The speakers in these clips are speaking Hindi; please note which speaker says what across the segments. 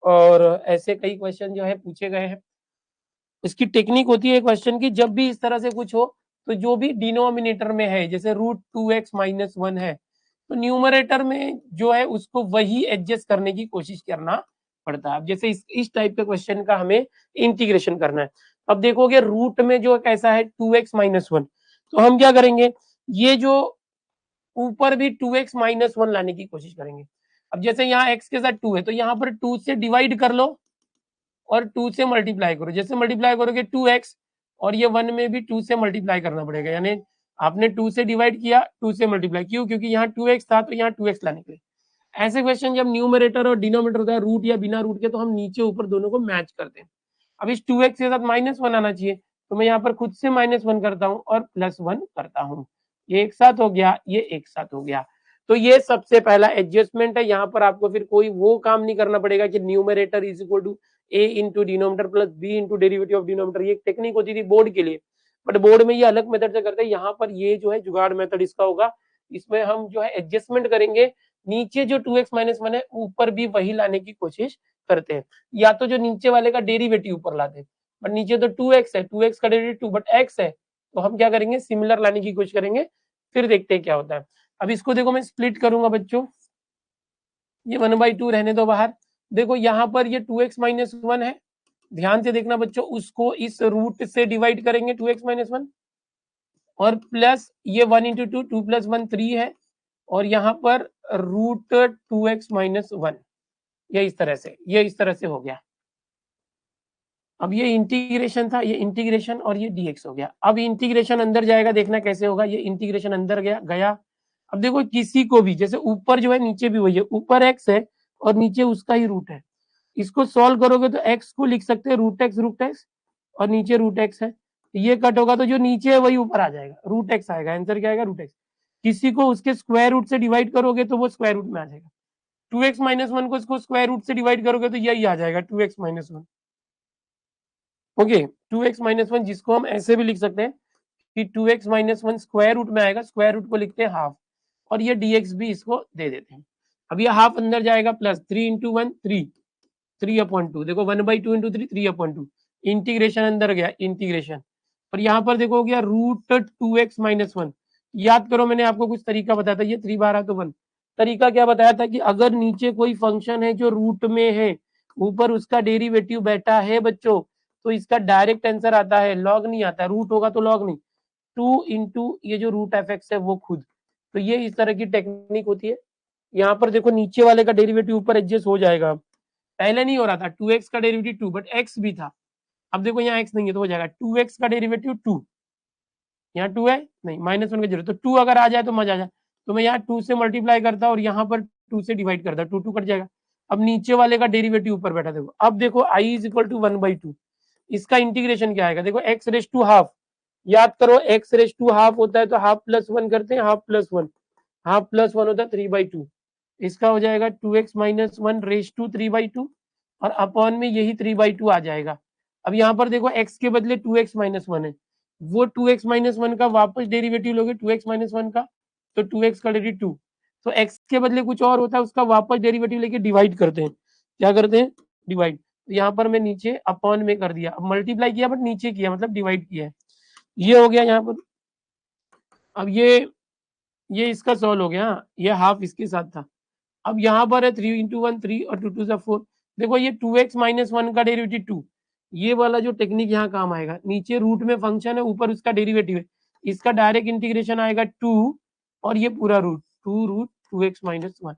Speaker 1: और ऐसे कई क्वेश्चन जो है पूछे गए हैं। इसकी टेक्निक होती है क्वेश्चन की, जब भी इस तरह से कुछ हो तो जो भी डिनोमिनेटर में है, जैसे √2x-1 है, तो न्यूमरेटर में जो है उसको वही एडजस्ट करने की कोशिश करना पड़ता है। अब जैसे इस टाइप के क्वेश्चन का हमें इंटीग्रेशन करना है। अब देखोगे रूट में जो कैसा है 2x-1, तो हम क्या करेंगे, ये जो ऊपर भी 2x-1 लाने की कोशिश करेंगे। अब जैसे यहाँ x के साथ 2 है, तो यहाँ पर 2 से डिवाइड कर लो और 2 से मल्टीप्लाई करो। जैसे मल्टीप्लाई करोगे 2x, और ये 1 में भी 2 से मल्टीप्लाई करना पड़ेगा, यानी आपने 2 से डिवाइड किया, 2 से मल्टीप्लाई, क्यों? क्योंकि यहाँ 2x था तो यहाँ 2x लाने के लिए। ऐसे क्वेश्चन जब न्यूमरेटर और डिनोमिनेटर होता है रूट या बिना रूट के, तो हम नीचे ऊपर दोनों को मैच करते हैं। अब इस 2x के साथ -1 आना चाहिए, तो मैं यहाँ पर खुद से -1 करता हूँ और +1 करता हूँ। ये एक साथ हो गया, ये एक साथ हो गया। तो ये सबसे पहला एडजस्टमेंट है। यहाँ पर आपको फिर कोई वो काम नहीं करना पड़ेगा कि numerator is equal to a into denominator plus b into derivative of denominator. ये एक टेक्निक होती थी बोर्ड के लिए, बट बोर्ड में ये अलग मेथड से करते हैं। यहाँ पर ये जो है जुगाड़ मेथड इसका होगा, इसमें हम जो है एडजस्टमेंट करेंगे। नीचे जो 2x-1 है ऊपर भी वही लाने की कोशिश करते हैं, या तो जो नीचे वाले का डेरिवेटिव ऊपर लाते हैं, बट नीचे तो 2x है, 2x का डेरिवेटिव 2, बट x है, तो हम क्या करेंगे, सिमिलर लाने की कोशिश करेंगे। फिर देखते हैं क्या होता है। अब इसको देखो मैं स्प्लिट करूंगा बच्चों, ये 1/2 रहने दो बाहर। देखो यहाँ पर ये 2x-1 है, ध्यान से देखना बच्चों, उसको इस रूट से डिवाइड करेंगे 2x-1, और प्लस ये 1 इंटू 2, 2 + 1 3 है, और यहाँ पर √2x-1, ये इस तरह से हो गया। अब ये इंटीग्रेशन था, ये इंटीग्रेशन, और ये dx हो गया। अब इंटीग्रेशन अंदर जाएगा, देखना कैसे होगा। ये इंटीग्रेशन अंदर गया। अब देखो किसी को भी, जैसे ऊपर जो है नीचे भी वही है, ऊपर x है और नीचे उसका ही रूट है। इसको सॉल्व करोगे तो x को लिख सकते हैं √x, और नीचे √x है। ये कट होगा तो जो नीचे है वही ऊपर आ जाएगा, √x आएगा। आंसर क्या आएगा, √x। किसी को उसके स्क्वायर रूट से डिवाइड करोगे तो वो स्क्वायर रूट में आ जाएगा। 2x-1 को इसको स्क्वायर रूट से डिवाइड करोगे तो यही आ जाएगा 2x-1। ओके, 2x-1 जिसको हम ऐसे भी लिख सकते हैं कि 2x-1 स्क्वायर रूट में आएगा, स्क्वायर रूट को लिखते हैं हाफ, और ये dx भी इसको दे देते हैं। अब ये हाफ अंदर जाएगा, प्लस 3 इंटू 1 3, 3/2। देखो 1/2 इंटू 3, 3/2। इंटीग्रेशन अंदर गया, इंटीग्रेशन, और यहाँ पर देखो गया √2x-1। याद करो मैंने आपको कुछ तरीका बताया था, ये 3 बार आ तो 1। तरीका क्या बताया था कि अगर नीचे कोई फंक्शन है जो रूट में है, ऊपर उसका डेरिवेटिव बैठा है बच्चों, तो इसका डायरेक्ट आंसर आता है, लॉग नहीं आता। रूट होगा तो लॉग नहीं, 2 इंटू ये जो √f(x) है वो खुद। तो ये इस तरह की टेक्निक होती है। यहाँ पर देखो नीचे वाले का डेरिवेटिव ऊपर एडजस्ट हो जाएगा। पहले नहीं हो रहा था, 2x का डेरिवेटिव 2, बट x भी था। अब देखो यहाँ x नहीं है तो हो जाएगा 2x का डेरिवेटिव 2, यहाँ 2 है नहीं, -1 का 0, तो 2 अगर आ जाए तो मजा आ जाए। तो मैं यहाँ 2 से मल्टीप्लाई करता और यहाँ पर 2 से डिवाइड करता, 2 2 कट जाएगा। अब नीचे वाले का डेरिवेटिव ऊपर बैठा, देखो अब देखो i = 1/2। इसका इंटीग्रेशन क्या आएगा, देखो x⁻², याद करो x⁻² होता है तो हाफ प्लस 1 करते हैं, हाफ प्लस 1, हाफ प्लस 1 होता है 3/2। इसका हो जाएगा 2x-1⁻³ और अपॉन में यही 3/2 आ जाएगा। अब यहाँ पर देखो x के बदले 2x-1 है, वो 2x-1 का वापस डेरिवेटिव लोगे 2x-1 का, तो 2x का डेरिवेटिव 2, तो x के बदले कुछ और होता है, उसका वापस डेरिवेटिव लेके डिवाइड करते हैं। क्या करते हैं, डिवाइड। तो यहाँ पर मैं नीचे अपॉन में कर दिया, अब मल्टीप्लाई किया बट नीचे किया, मतलब डिवाइड किया है। ये हो गया यहाँ पर। अब ये इसका सॉल्व हो गया, ये हाफ इसके साथ था। अब यहाँ पर है 3 इंटू 1 3 और 2 2 4। देखो ये 2x-1 का डेरिवेटिव 2, ये वाला जो टेक्निक यहाँ काम आएगा। नीचे रूट में फंक्शन है, ऊपर उसका डेरिवेटिव है, इसका डायरेक्ट इंटीग्रेशन आएगा 2, और ये पूरा रूट 2√2x-1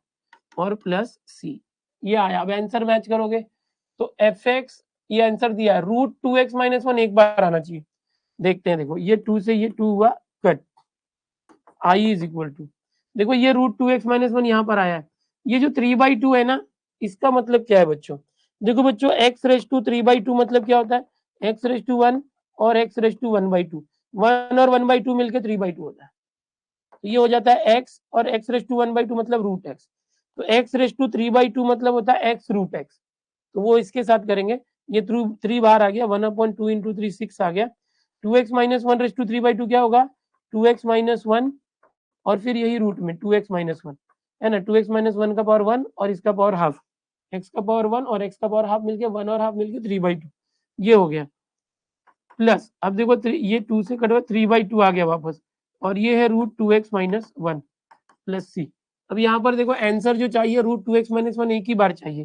Speaker 1: और प्लस c, ये आया। अब आंसर मैच करोगे तो fx, ये आंसर दिया है, √2x-1 एक बार आना चाहिए। देखते हैं, देखो ये 2 से ये 2 हुआ कट, i = देखो ये √2x-1 यहाँ पर आया है। ये जो 3/2 है ना, इसका मतलब क्या है बच्चों, देखो बच्चों x⁻³ मतलब क्या होता है, x⁻1 और x⁻1/2, 1 और 1/2 मिलकर 3/2 होता है। तो ये हो जाता है x, और x⁻1/2 मतलब √x, तो x⁻3/2 मतलब होता है x√x। तो वो इसके साथ करेंगे, ये 3 बाहर आ गया, 1/2 इंटू 3 6 आ गया। 2x-1⁻3/2 क्या होगा, 2x-1, और फिर यही रूट में 2x-1 है ना, 2x-1 का पावर 1 और इसका पावर हाफ, x का पावर 1 और x का पावर हाफ मिलके 1 और हाफ मिलके 3/2 ये हो गया, प्लस अब देखो ये 2 से कट हुआ 3/2 आ गया वापस, और ये है √2x - 1 प्लस सी। अब यहाँ पर देखो आंसर जो चाहिए √2x - 1 एक ही बार चाहिए,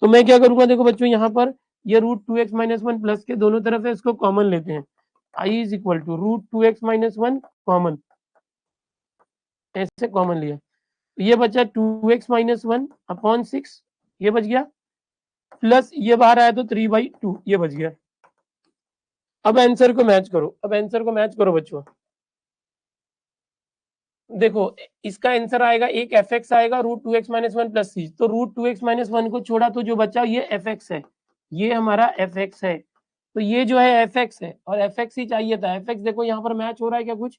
Speaker 1: तो मैं क्या करूंगा, देखो बच्चों यहाँ पर ये √2x - 1 प्लस के दोनों तरफ है, इसको कॉमन लेते हैं, i is equal to √2x - 1 common, ऐसे कॉमन लिया, ये बचा 2x - 1 अपॉन 6 ये बच गया, प्लस ये बाहर आया तो 3/2 ये बच गया। अब आंसर को मैच करो, अब आंसर को मैच करो बच्चों, देखो इसका आंसर आएगा एक fx आएगा √2x - 1 प्लस सी, तो √2x - 1 को छोड़ा तो जो बचा ये fx है, ये हमारा fx है, तो ये जो है fx है और fx ही चाहिए था, fx देखो यहाँ पर मैच हो रहा है क्या कुछ,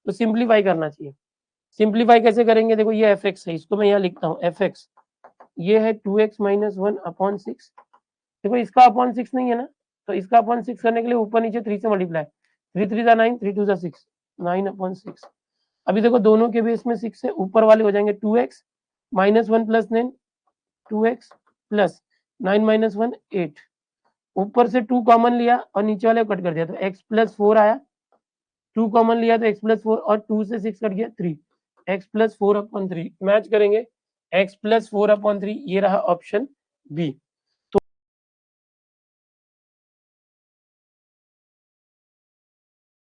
Speaker 1: तो सिंप्लीफाई करना चाहिए। सिंप्लीफाई कैसे करेंगे, देखो ये fx है, इसको मैं यहाँ लिखता हूँ fx, ये है 2x - 1 अपॉन 6, देखो इसका अपॉन 6 नहीं है ना, तो इसका अपॉन 6 करने के लिए ऊपर नीचे 3 से मल्टीप्लाई, 3 3 9 3 2 6 9 अपॉन 6, अभी देखो दोनों के बेस में 6 है, ऊपर वाले हो जाएंगे 2x - 1 प्लस 9 2x प्लस 9 - 1 8, ऊपर से 2 कॉमन लिया और नीचे वाले को कट कर दिया, तो x प्लस 4 आया, 2 कॉमन लिया तो x प्लस 4 और 2 से 6 कट गया 3, x प्लस 4 अपॉन 3 मैच करेंगे, x प्लस 4 अपॉन 3 ये रहा ऑप्शन बी।